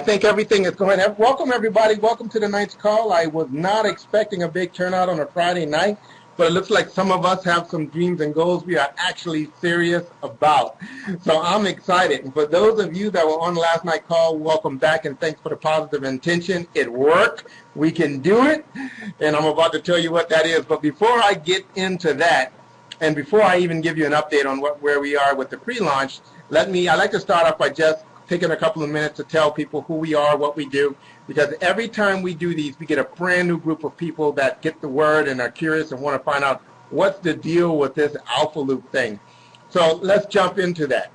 think everything is going. Welcome, everybody. Welcome to the night's call. I was not expecting a big turnout on a Friday night, but it looks like some of us have some dreams and goals we are actually serious about. So I'm excited. And for those of you that were on last night's call, welcome back and thanks for the positive intention. It worked. We can do it. And I'm about to tell you what that is. But before I get into that, and before I even give you an update on where we are with the pre-launch, I'd like to start off by just taking a couple of minutes to tell people who we are, what we do, because every time we do these, we get a brand new group of people that get the word and are curious and want to find out what's the deal with this AlphaLoop thing. So let's jump into that.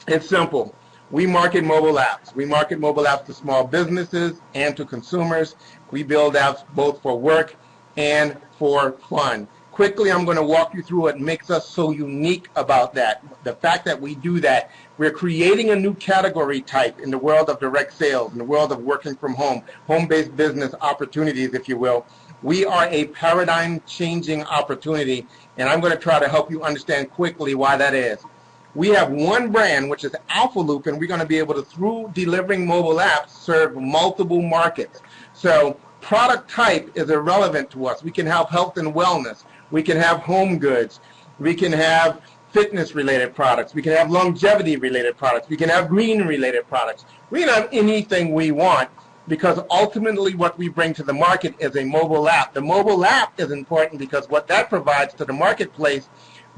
It's simple. We market mobile apps. We market mobile apps to small businesses and to consumers. We build apps both for work and for fun. Quickly, I'm going to walk you through what makes us so unique about that. The fact that we do that, we're creating a new category type in the world of direct sales, in the world of working from home, home-based business opportunities, if you will. We are a paradigm-changing opportunity, and I'm going to try to help you understand quickly why that is. We have one brand, which is AlphaLoop, and we're going to be able to, through delivering mobile apps, serve multiple markets. So product type is irrelevant to us. We can have health and wellness. We can have home goods. We can have fitness-related products. We can have longevity-related products. We can have green-related products. We can have anything we want because ultimately what we bring to the market is a mobile app. The mobile app is important because what that provides to the marketplace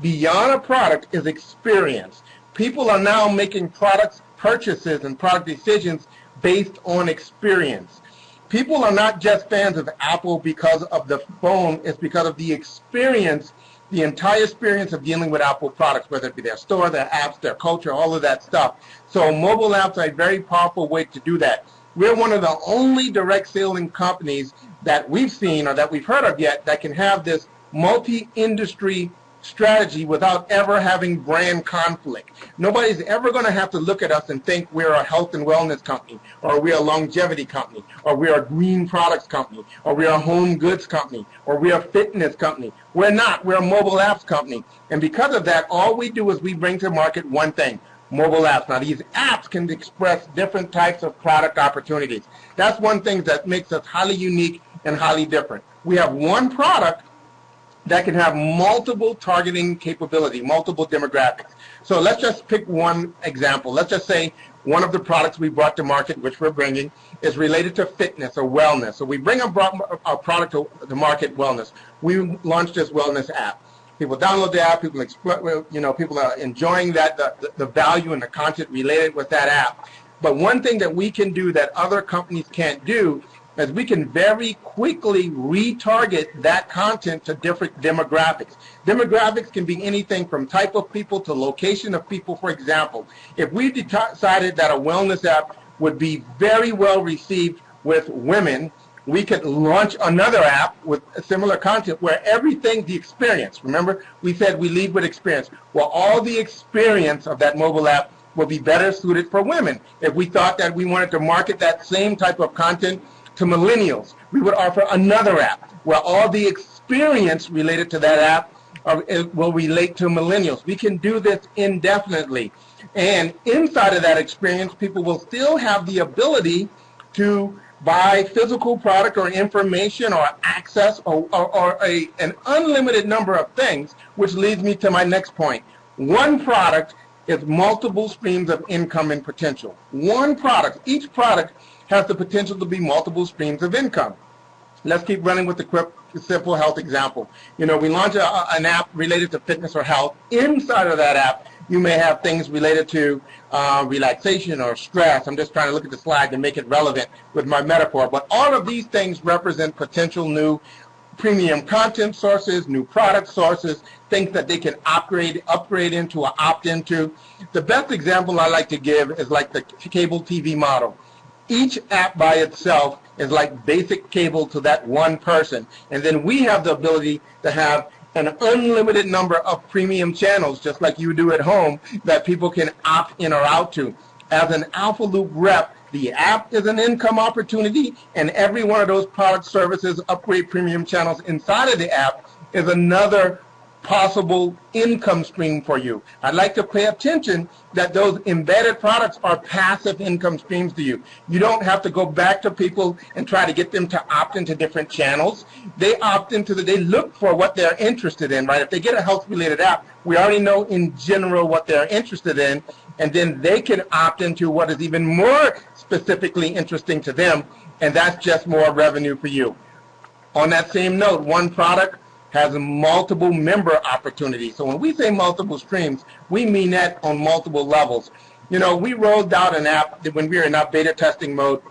beyond a product is experience. People are now making product purchases and product decisions based on experience. People are not just fans of Apple because of the phone, it's because of the experience, the entire experience of dealing with Apple products, whether it be their store, their apps, their culture, all of that stuff. So mobile apps are a very powerful way to do that. We're one of the only direct selling companies that we've seen or that we've heard of yet that can have this multi-industry strategy without ever having brand conflict. Nobody's ever going to have to look at us and think we're a health and wellness company, or we're a longevity company, or we're a green products company, or we're a home goods company, or we're a fitness company. We're not. We're a mobile apps company. And because of that, all we do is we bring to market one thing, mobile apps. Now, these apps can express different types of product opportunities. That's one thing that makes us highly unique and highly different. We have one product that can have multiple targeting capability, multiple demographics. So let's just pick one example. Let's just say one of the products we brought to market, which we're bringing, is related to fitness or wellness. So we bring a product to the market, wellness. We launched this wellness app. People download the app. People are enjoying that the value and the content related with that app. But one thing that we can do that other companies can't do is we can very quickly retarget that content to different demographics. Demographics can be anything from type of people to location of people. For example, if we decided that a wellness app would be very well received with women, we could launch another app with similar content where everything, the experience, remember we said we lead with experience, well, all the experience of that mobile app will be better suited for women. If we thought that we wanted to market that same type of content to millennials, we would offer another app where all the experience related to that app will relate to millennials. We can do this indefinitely. And inside of that experience, people will still have the ability to buy physical product or information or access or an unlimited number of things, which leads me to my next point. One product is multiple streams of income and potential. One product, each product has the potential to be multiple streams of income. Let's keep running with the quick, simple health example. We launch an app related to fitness or health. Inside of that app, you may have things related to relaxation or stress. I'm just trying to look at the slide to make it relevant with my metaphor. But all of these things represent potential new premium content sources, new product sources, things that they can upgrade into or opt into. The best example I like to give is like the cable TV model. Each app by itself is like basic cable to that one person. And then we have the ability to have an unlimited number of premium channels, just like you do at home, that people can opt in or out to. As an AlphaLoop rep, the app is an income opportunity, and every one of those product services, upgrade premium channels inside of the app is another possible income stream for you. I'd like to pay attention that those embedded products are passive income streams to you. You don't have to go back to people and try to get them to opt into different channels. They opt into they look for what they're interested in, right? If they get a health-related app, we already know in general what they're interested in, and then they can opt into what is even more specifically interesting to them, and that's just more revenue for you. On that same note, one product has multiple member opportunities. So when we say multiple streams, we mean that on multiple levels. You know, we rolled out an app when we were in our beta testing mode.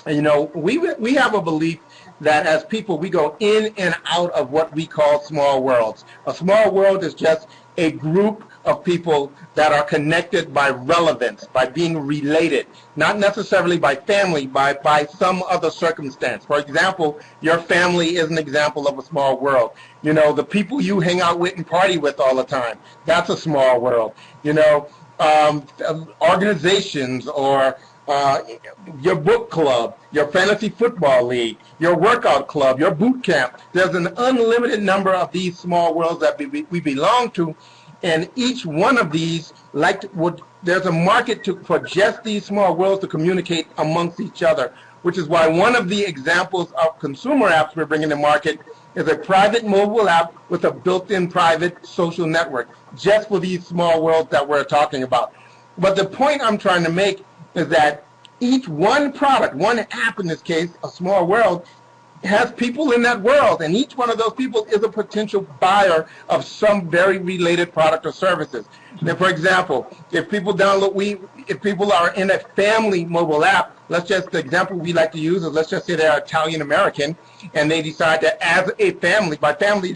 And, you know, we have a belief that as people, we go in and out of what we call small worlds. A small world is just a group of people that are connected by relevance, by being related, not necessarily by family, by some other circumstance. For example, your family is an example of a small world. You know, the people you hang out with and party with all the time, that's a small world. You know, organizations or your book club, your fantasy football league, your workout club, your boot camp. There's an unlimited number of these small worlds that we belong to, and each one of these, there's a market for just these small worlds to communicate amongst each other, which is why one of the examples of consumer apps we're bringing to market is a private mobile app with a built-in private social network, just for these small worlds that we're talking about. But the point I'm trying to make is that each one product, one app in this case, a small world, has people in that world, and each one of those people is a potential buyer of some very related product or services. Now, for example, if people are in a family mobile app, the example we like to use is, let's just say they're Italian American, and they decide that as a family, by family,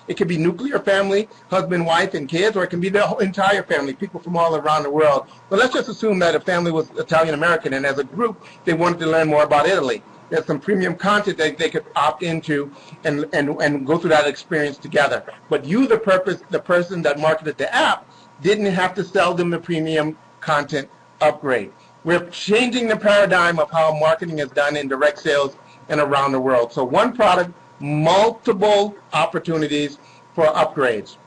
it could be nuclear family, husband, wife, and kids, or it can be the whole entire family, people from all around the world. But let's just assume that a family was Italian American, and as a group, they wanted to learn more about Italy. There's some premium content that they could opt into and go through that experience together. But you, the person that marketed the app, didn't have to sell them the premium content upgrade. We're changing the paradigm of how marketing is done in direct sales and around the world. So one product, multiple opportunities for upgrades.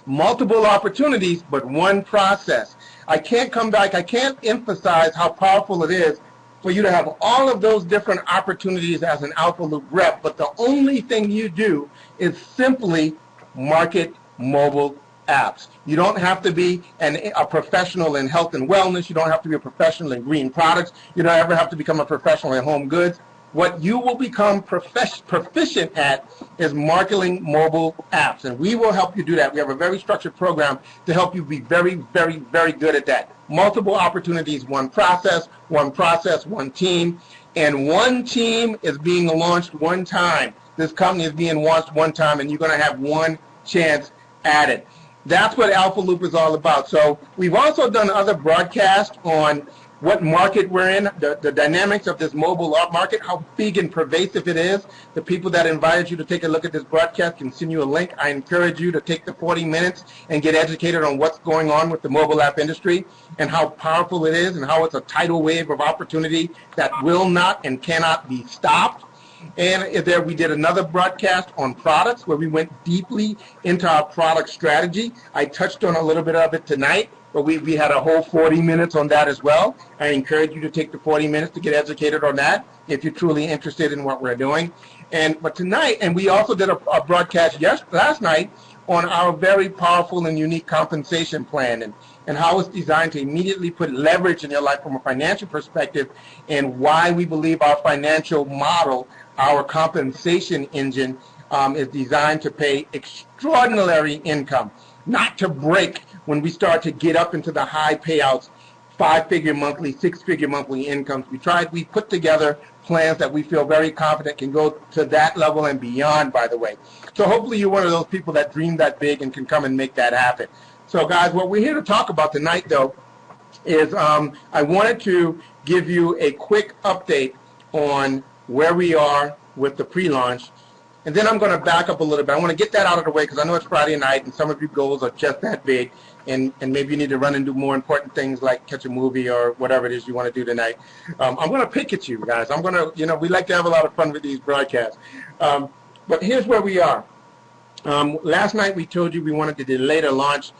Multiple opportunities, but one process. I can't emphasize how powerful it is for you to have all of those different opportunities as an AlphaLoop rep, but the only thing you do is simply market mobile apps. You don't have to be a professional in health and wellness. You don't have to be a professional in green products. You don't ever have to become a professional in home goods. What you will become proficient at is marketing mobile apps, and we will help you do that. We have a very structured program to help you be very, very, very good at that. Multiple opportunities, one process, one team, and one team is being launched one time. This company is being launched one time, and you're going to have one chance at it. That's what AlphaLoop is all about. So we've also done other broadcasts on what market we're in, the dynamics of this mobile art market, how big and pervasive it is. The people that invited you to take a look at this broadcast can send you a link. I encourage you to take the 40 minutes and get educated on what's going on with the mobile app industry and how powerful it is and how it's a tidal wave of opportunity that will not and cannot be stopped. And there we did another broadcast on products where we went deeply into our product strategy. I touched on a little bit of it tonight, but we had a whole 40 minutes on that as well. I encourage you to take the 40 minutes to get educated on that if you're truly interested in what we're doing. But tonight, and we also did a broadcast last night on our very powerful and unique compensation plan and how it's designed to immediately put leverage in your life from a financial perspective, and why we believe our financial model, our compensation engine, is designed to pay extraordinary income, not to break when we start to get up into the high payouts, 5-figure monthly, 6-figure monthly incomes. We put together plans that we feel very confident can go to that level and beyond, by the way. So hopefully you're one of those people that dream that big and can come and make that happen. So guys, what we're here to talk about tonight, though, is I wanted to give you a quick update on where we are with the pre-launch. And then I'm going to back up a little bit. I want to get that out of the way because I know it's Friday night and some of your goals are just that big, and maybe you need to run and do more important things like catch a movie or whatever it is you want to do tonight. I'm going to pick at you guys. We like to have a lot of fun with these broadcasts. But here's where we are. Last night we told you we wanted to delay the launch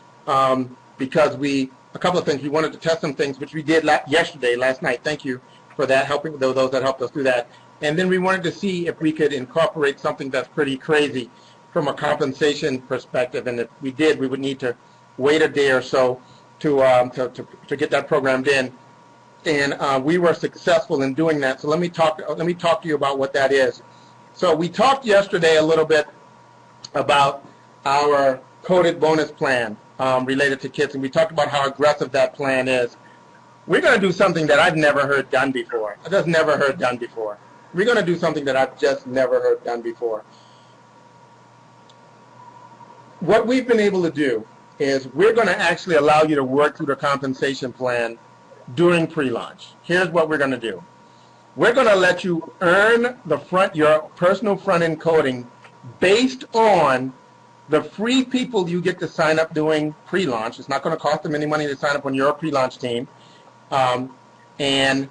because a couple of things. We wanted to test some things, which we did last night. Thank you for that, helping those that helped us do that. And then we wanted to see if we could incorporate something that's pretty crazy from a compensation perspective. And if we did, we would need to wait a day or so to get that programmed in. And we were successful in doing that. So let me talk to you about what that is. So we talked yesterday a little bit about our coded bonus plan related to kits, and we talked about how aggressive that plan is. We're going to do something that I've never heard done before. I've just never heard done before. We're going to do something that I've just never heard done before. What we've been able to do is we're going to actually allow you to work through the compensation plan during pre-launch. Here's what we're going to do. We're going to let you earn your personal front-end coding based on the free people you get to sign up doing pre-launch. It's not going to cost them any money to sign up on your pre-launch team. And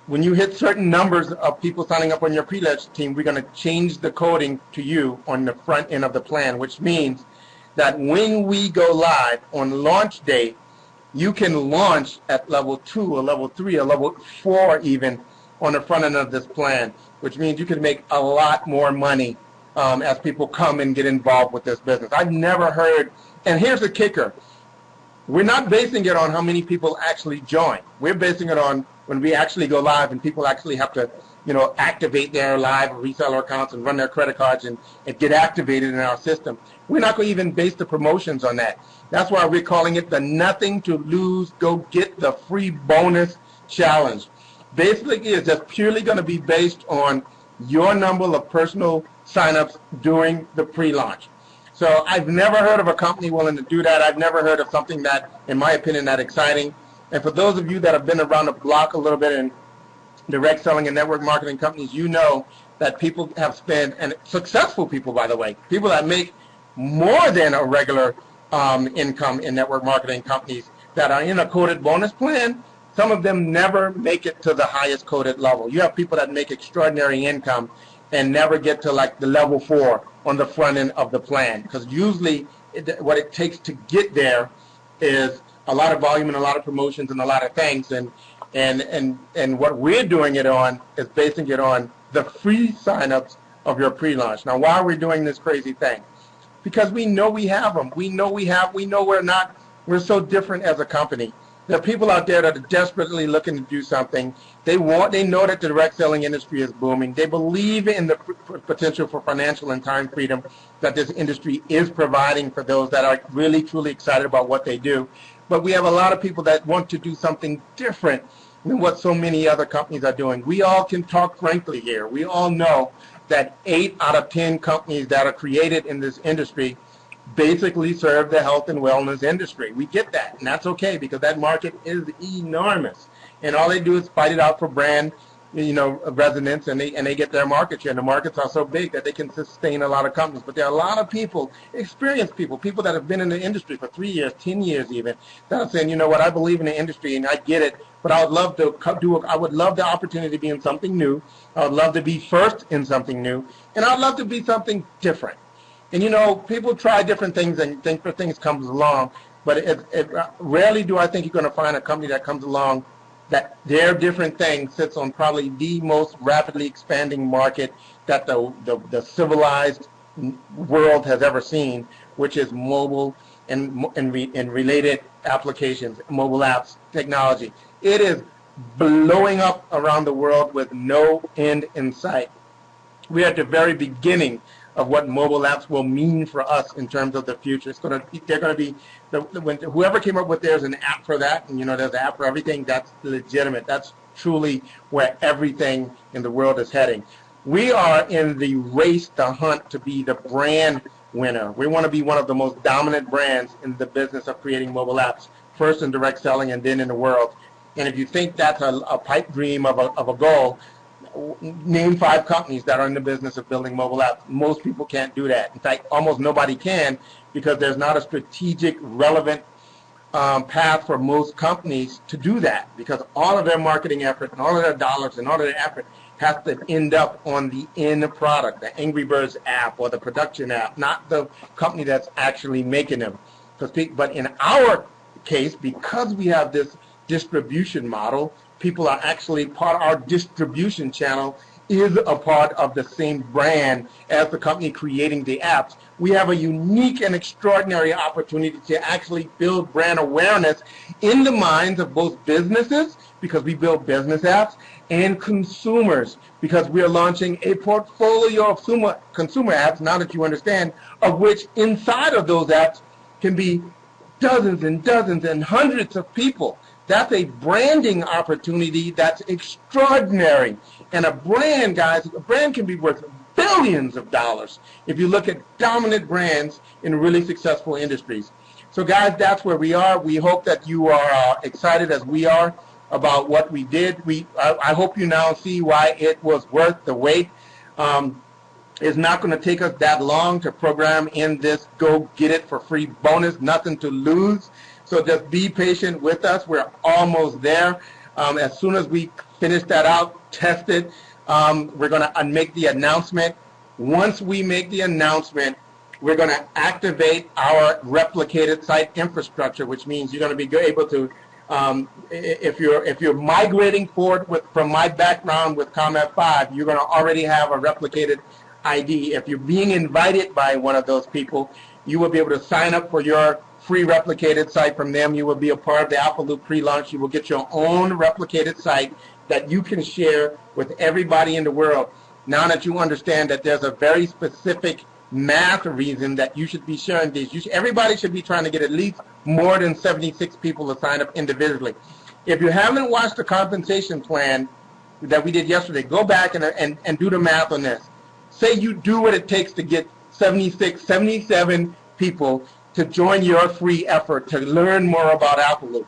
when you hit certain numbers of people signing up on your pre-launch team, we're going to change the coding to you on the front end of the plan, which means that when we go live on launch day, you can launch at level 2 or level 3 or level 4 even on the front end of this plan, which means you can make a lot more money as people come and get involved with this business. I've never heard, and here's the kicker. We're not basing it on how many people actually join. We're basing it on when we actually go live and people actually have to, activate their live reseller accounts and run their credit cards and get activated in our system. We're not going to even base the promotions on that. That's why we're calling it the nothing to lose, go get the free bonus challenge. Basically, it's just purely going to be based on your number of personal signups during the pre-launch. So I've never heard of a company willing to do that. I've never heard of something that, in my opinion, that exciting. And for those of you that have been around the block a little bit in direct selling and network marketing companies, you know that people have spent, and successful people, by the way, people that make more than a regular income in network marketing companies that are in a coded bonus plan, some of them never make it to the highest coded level. You have people that make extraordinary income and never get to like the level 4 on the front end of the plan, because usually what it takes to get there is a lot of volume and a lot of promotions and a lot of things, and what we're doing it on is basing it on the free signups of your pre-launch. Now, why are we doing this crazy thing? Because we know we have them. We know we're so different as a company. There are people out there that are desperately looking to do something. They know that the direct selling industry is booming. They believe in the potential for financial and time freedom that this industry is providing for those that are really, truly excited about what they do. But we have a lot of people that want to do something different than what so many other companies are doing. We all can talk frankly here. We all know that 8 out of 10 companies that are created in this industry basically serve the health and wellness industry. We get that, and that's okay because that market is enormous. And all they do is fight it out for brand, resonance, and they get their market share. And the markets are so big that they can sustain a lot of companies. But there are a lot of people, experienced people that have been in the industry for 3 years, 10 years even, that are saying, you know what, I believe in the industry and I get it, but I would love the opportunity to be in something new. I would love to be first in something new, and I would love to be something different. And people try different things and think for things comes along, but rarely do I think you're going to find a company that comes along that their different thing sits on probably the most rapidly expanding market that the civilized world has ever seen, which is mobile and related applications, mobile apps, technology. It is blowing up around the world with no end in sight. We're at the very beginning of what mobile apps will mean for us in terms of the future. They're going to be, whoever came up with there's an app for that, and there's an app for everything, that's legitimate. That's truly where everything in the world is heading. We are in the race, the hunt to be the brand winner. We want to be one of the most dominant brands in the business of creating mobile apps, first in direct selling and then in the world. And if you think that's a pipe dream of a goal, name 5 companies that are in the business of building mobile apps. Most people can't do that. In fact, almost nobody can, because there's not a strategic, relevant path for most companies to do that, because all of their marketing effort and all of their dollars and all of their effort has to end up on the end product, the Angry Birds app or the production app, not the company that's actually making them. But in our case, because we have this distribution model, people are actually part of our distribution channel is a part of the same brand as the company creating the apps. We have a unique and extraordinary opportunity to actually build brand awareness in the minds of both businesses, because we build business apps, and consumers, because we are launching a portfolio of consumer apps, now that you understand, of which inside of those apps can be dozens and dozens and hundreds of people. That's a branding opportunity that's extraordinary. And a brand, guys, a brand can be worth billions of dollars if you look at dominant brands in really successful industries. So, guys, that's where we are. We hope that you are excited as we are about what we did. I hope you now see why it was worth the wait. It's not going to take us that long to program in this go get it for free bonus, nothing to lose. So just be patient with us. We're almost there. As soon as we finish that out, test it, we're going to make the announcement. Once we make the announcement, we're going to activate our replicated site infrastructure, which means you're going to be able to, if you're migrating forward from my background with ComF 5, you're going to already have a replicated ID. If you're being invited by one of those people, you will be able to sign up for your free replicated site from them. You will be a part of the AlphaLoop Prelaunch. You will get your own replicated site that you can share with everybody in the world. Now that you understand that there's a very specific math reason that you should be sharing these. Everybody should be trying to get at least more than 76 people to sign up individually. If you haven't watched the compensation plan that we did yesterday, go back and do the math on this. Say you do what it takes to get 76, 77 people to join your free effort to learn more about AlphaLoop.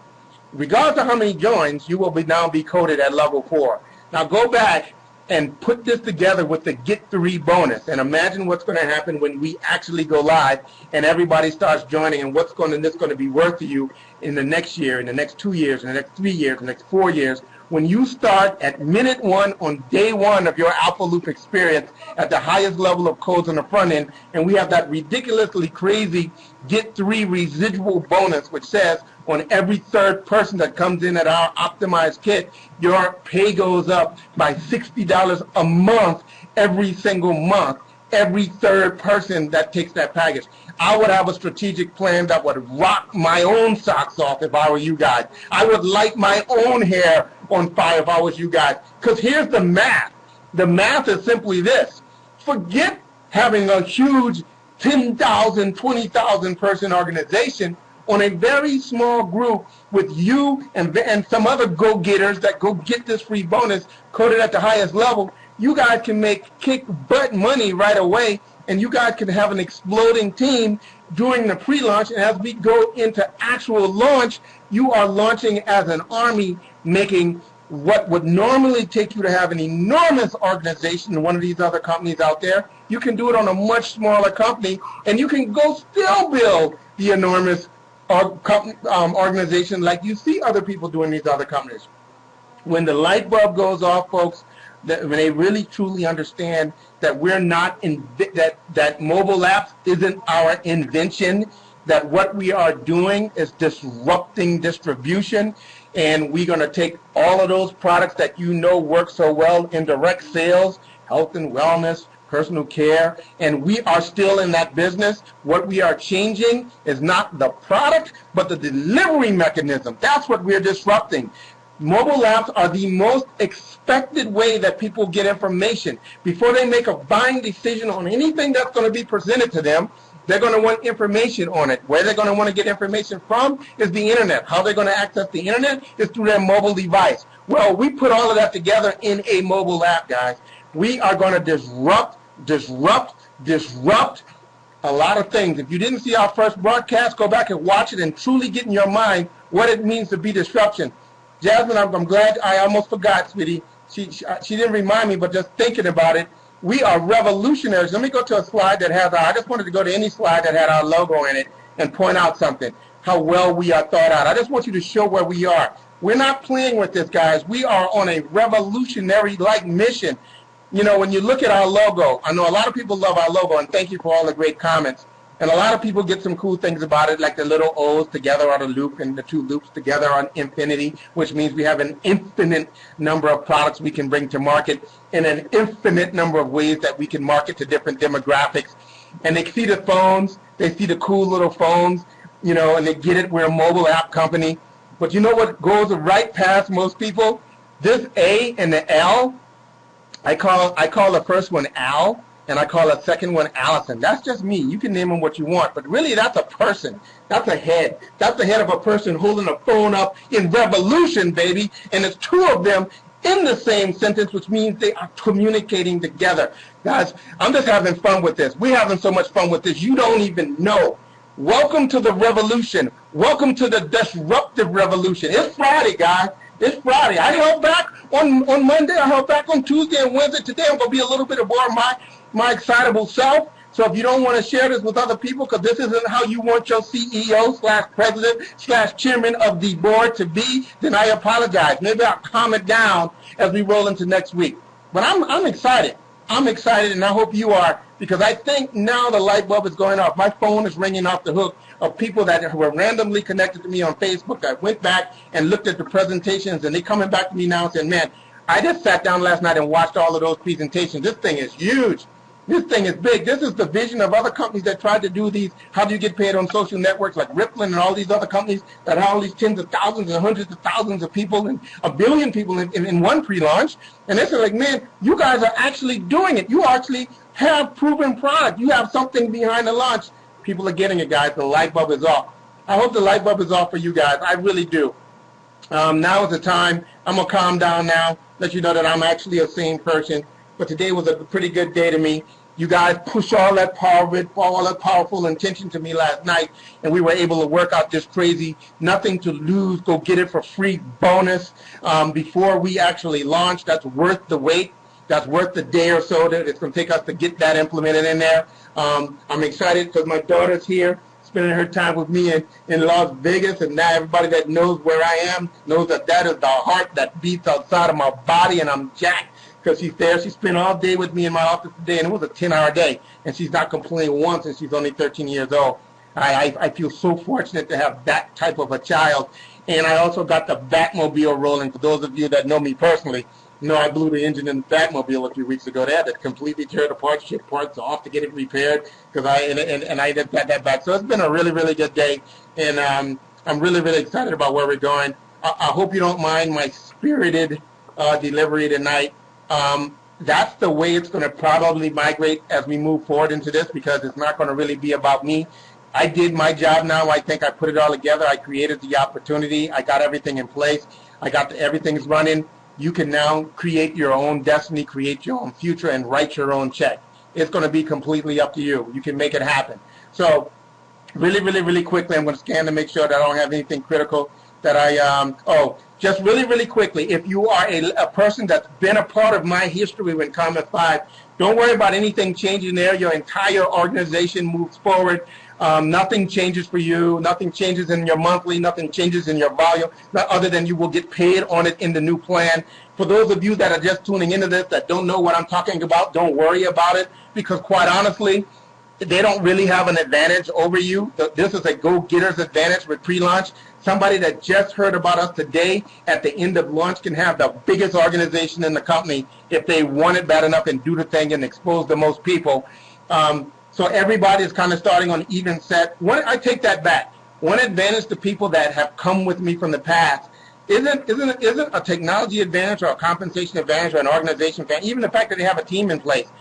Regardless of how many joins, you will now be coded at level 4. Now go back and put this together with the Get 3 bonus, and imagine what's going to happen when we actually go live and everybody starts joining, and what's this going to be worth to you in the next year, in the next 2 years, in the next 3 years, in the next 4 years, when you start at minute 1 on day 1 of your AlphaLoop experience at the highest level of codes on the front end, and we have that ridiculously crazy Get 3 residual bonus, which says on every third person that comes in at our optimized kit, your pay goes up by $60 a month every single month, every third person that takes that package. I would have a strategic plan that would rock my own socks off if I were you guys. I would light my own hair on fire if I was you guys. Because here's the math. The math is simply this. Forget having a huge 10,000, 20,000 person organization on a very small group with you and some other go-getters that go get this free bonus coded at the highest level. You guys can make kick butt money right away, and you guys can have an exploding team during the pre-launch. And as we go into actual launch, you are launching as an army, making what would normally take you to have an enormous organization in one of these other companies out there. You can do it on a much smaller company, and you can go still build the enormous organization like you see other people doing these other companies. When the light bulb goes off, folks, when they really truly understand that we're not that mobile apps isn't our invention, that what we are doing is disrupting distribution, and we're going to take all of those products that you know work so well in direct sales, health and wellness, personal care, and we are still in that business. What we are changing is not the product, but the delivery mechanism. That's what we're disrupting. Mobile apps are the most expected way that people get information. Before they make a buying decision on anything that's going to be presented to them, they're going to want information on it. Where they're going to want to get information from is the internet. How they're going to access the internet is through their mobile device. Well, we put all of that together in a mobile app, guys. We are going to disrupt a lot of things. If you didn't see our first broadcast, go back and watch it and truly get in your mind what it means to be disruption. Jasmine, I'm glad. I almost forgot, sweetie. She didn't remind me, but just thinking about it, we are revolutionaries. Let me go to a slide that has I just wanted to go to any slide that had our logo in it and point out something, how well we are thought out. I just want you to show where we are. We're not playing with this, guys. We are on a revolutionary-like mission. You know, when you look at our logo, I know a lot of people love our logo, and thank you for all the great comments. And a lot of people get some cool things about it, like the little O's together on a loop and the two loops together on infinity, which means we have an infinite number of products we can bring to market and an infinite number of ways that we can market to different demographics. And they see the phones, they see the cool little phones, you know, and they get it. We're a mobile app company. But you know what goes right past most people? This A and the L, I call the first one Al, and I call the second one Allison. That's just me. You can name them what you want, but really that's a person. That's a head. That's the head of a person holding a phone up in revolution, baby, and it's two of them in the same sentence, which means they are communicating together. Guys, I'm just having fun with this. We're having so much fun with this, you don't even know. Welcome to the revolution. Welcome to the disruptive revolution. It's Friday, guys. It's Friday. I held back on Monday. I held back on Tuesday and Wednesday. Today I'm going to be a little bit more of my excitable self. So if you don't want to share this with other people because this isn't how you want your CEO/president/chairman of the board to be, then I apologize. Maybe I'll calm it down as we roll into next week. But I'm excited. I'm excited, and I hope you are, because I think now the light bulb is going off. My phone is ringing off the hook of people that were randomly connected to me on Facebook that went back and looked at the presentations, and they coming back to me now and saying, man, I just sat down last night and watched all of those presentations. This thing is huge. This thing is big. This is the vision of other companies that tried to do these, how do you get paid on social networks like Ripple and all these other companies that have all these tens of thousands and hundreds of thousands of people and a billion people in one pre-launch. And they said, like, man, you guys are actually doing it. You actually have proven product. You have something behind the launch. People are getting it, guys. The light bulb is off. I hope the light bulb is off for you guys. I really do. Now is the time. I'm going to calm down now, let you know that I'm actually a sane person. But today was a pretty good day to me. You guys pushed all that powerful intention to me last night, and we were able to work out this crazy, nothing to lose, go get it for free bonus before we actually launch. That's worth the wait. That's worth the day or so that it's going to take us to get that implemented in there. I'm excited because my daughter's here, spending her time with me in Las Vegas, and now everybody that knows where I am knows that that is the heart that beats outside of my body, and I'm jacked because she's there. She spent all day with me in my office today, and it was a 10-hour day, and she's not complaining once, and she's only 13 years old. I feel so fortunate to have that type of a child, and I also got the Batmobile rolling. For those of you that know me personally, you know I blew the engine in the Batmobile a few weeks ago. They had to completely tear it apart, ship parts off to get it repaired, because I just got that back. So it's been a really, really good day, and I'm really, really excited about where we're going. I hope you don't mind my spirited delivery tonight. That's the way it's going to probably migrate as we move forward into this, because it's not going to really be about me. I did my job now. I think I put it all together. I created the opportunity. I got everything in place. I got everything's running. You can now create your own destiny, create your own future, and write your own check. It's going to be completely up to you. You can make it happen. So really, really, really quickly, I'm going to scan to make sure that I don't have anything critical that just really, really quickly, if you are a person that's been a part of my history with Comet 5, don't worry about anything changing there. Your entire organization moves forward. Nothing changes for you. Nothing changes in your monthly. Nothing changes in your volume, other than you will get paid on it in the new plan. For those of you that are just tuning into this that don't know what I'm talking about, don't worry about it, because quite honestly, they don't really have an advantage over you. This is a go-getter's advantage with pre-launch. Somebody that just heard about us today at the end of launch can have the biggest organization in the company if they want it bad enough and do the thing and expose the most people. So everybody is kind of starting on even set. I take that back. One advantage to people that have come with me from the past isn't a technology advantage or a compensation advantage or an organization advantage, even the fact that they have a team in place.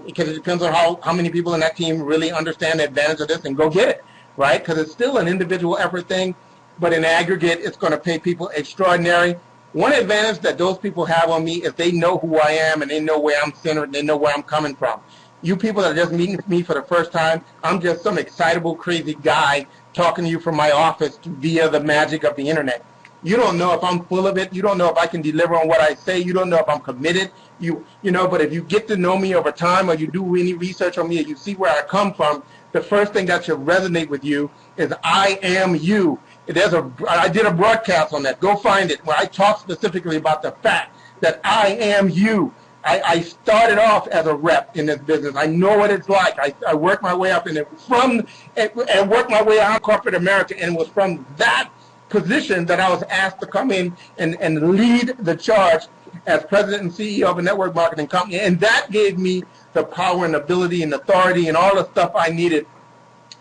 Because it depends on how many people in that team really understand the advantage of this and go get it, right? Because it's still an individual effort thing, but in aggregate, it's going to pay people extraordinary. One advantage that those people have on me is they know who I am and they know where I'm centered and they know where I'm coming from. You people that are just meeting me for the first time, I'm just some excitable, crazy guy talking to you from my office via the magic of the internet. You don't know if I'm full of it. You don't know if I can deliver on what I say. You don't know if I'm committed. You know, but if you get to know me over time or you do any research on me or you see where I come from, the first thing that should resonate with you is I am you. I did a broadcast on that. Go find it, where I talk specifically about the fact that I am you. I started off as a rep in this business. I know what it's like. I worked my way up and worked my way out of corporate America, and it was from that position that I was asked to come in and lead the charge as president and CEO of a network marketing company. And that gave me the power and ability and authority and all the stuff I needed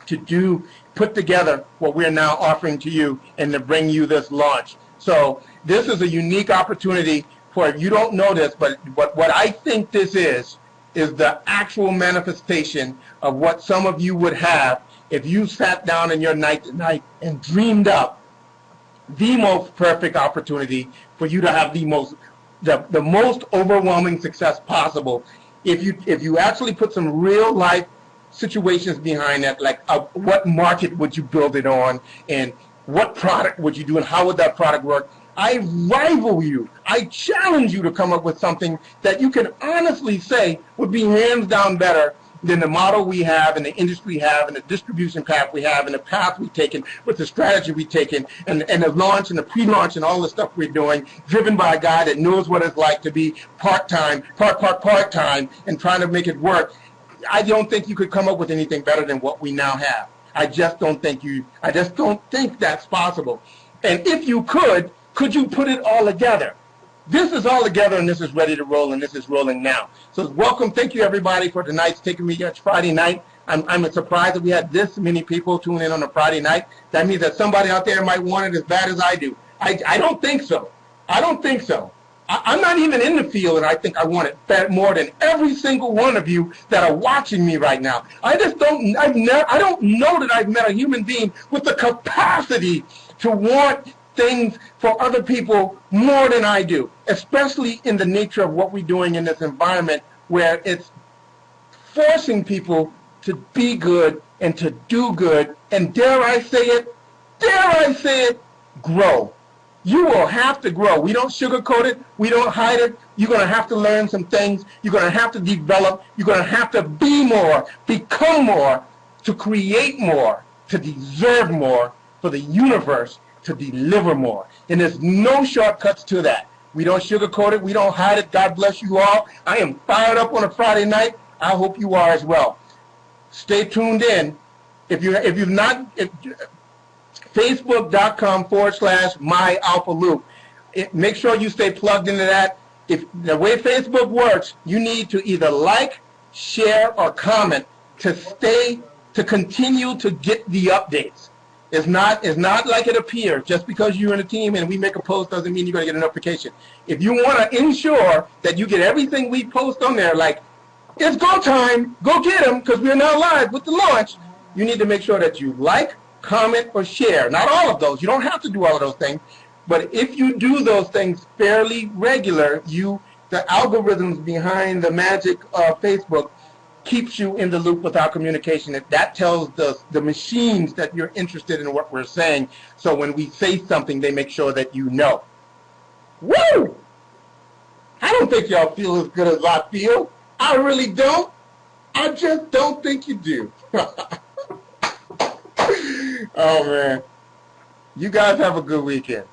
to put together what we're now offering to you and to bring you this launch. So this is a unique opportunity for, if you don't know this, but what I think this is the actual manifestation of what some of you would have if you sat down in your night to night and dreamed up the most perfect opportunity for you to have the most overwhelming success possible. If you actually put some real life situations behind that, like what market would you build it on, and what product would you do, and how would that product work? I rival you. I challenge you to come up with something that you can honestly say would be hands down better than the model we have, and the industry we have, and the distribution path we have, and the path we've taken, with the strategy we've taken, and the launch and the pre-launch and all the stuff we're doing, driven by a guy that knows what it's like to be part-time, and trying to make it work. I don't think you could come up with anything better than what we now have. I just don't think that's possible. And if you could you put it all together? This is all together, and this is ready to roll, and this is rolling now. So welcome. Thank you, everybody, for tonight's Taking Me It's Friday night. I'm surprised that we had this many people tune in on a Friday night. That means that somebody out there might want it as bad as I do. I don't think so. I don't think so. I'm not even in the field, and I think I want it more than every single one of you that are watching me right now. I don't know that I've met a human being with the capacity to want things for other people more than I do, especially in the nature of what we're doing in this environment, where it's forcing people to be good and to do good, and dare I say it, grow. You will have to grow. We don't sugarcoat it. We don't hide it. You're going to have to learn some things. You're going to have to develop. You're going to have to be more, become more, to create more, to deserve more, for the universe to deliver more. And there's no shortcuts to that. We don't sugarcoat it. We don't hide it. God bless you all. I am fired up on a Friday night. I hope you are as well. Stay tuned in. Facebook.com/myAlphaLoop. Make sure you stay plugged into that. If the way Facebook works, you need to either like, share, or comment to continue to get the updates. It's not like it appears. Just because you're in a team and we make a post doesn't mean you're going to get a notification. If you want to ensure that you get everything we post on there, like, it's go time, go get them, because we're now live with the launch, you need to make sure that you like, comment, or share. Not all of those. You don't have to do all of those things. But if you do those things fairly regular, the algorithms behind the magic of Facebook keeps you in the loop with our communication. That tells the machines that you're interested in what we're saying. So when we say something, they make sure that you know. Woo! I don't think y'all feel as good as I feel. I really don't. I just don't think you do. Oh, man. You guys have a good weekend.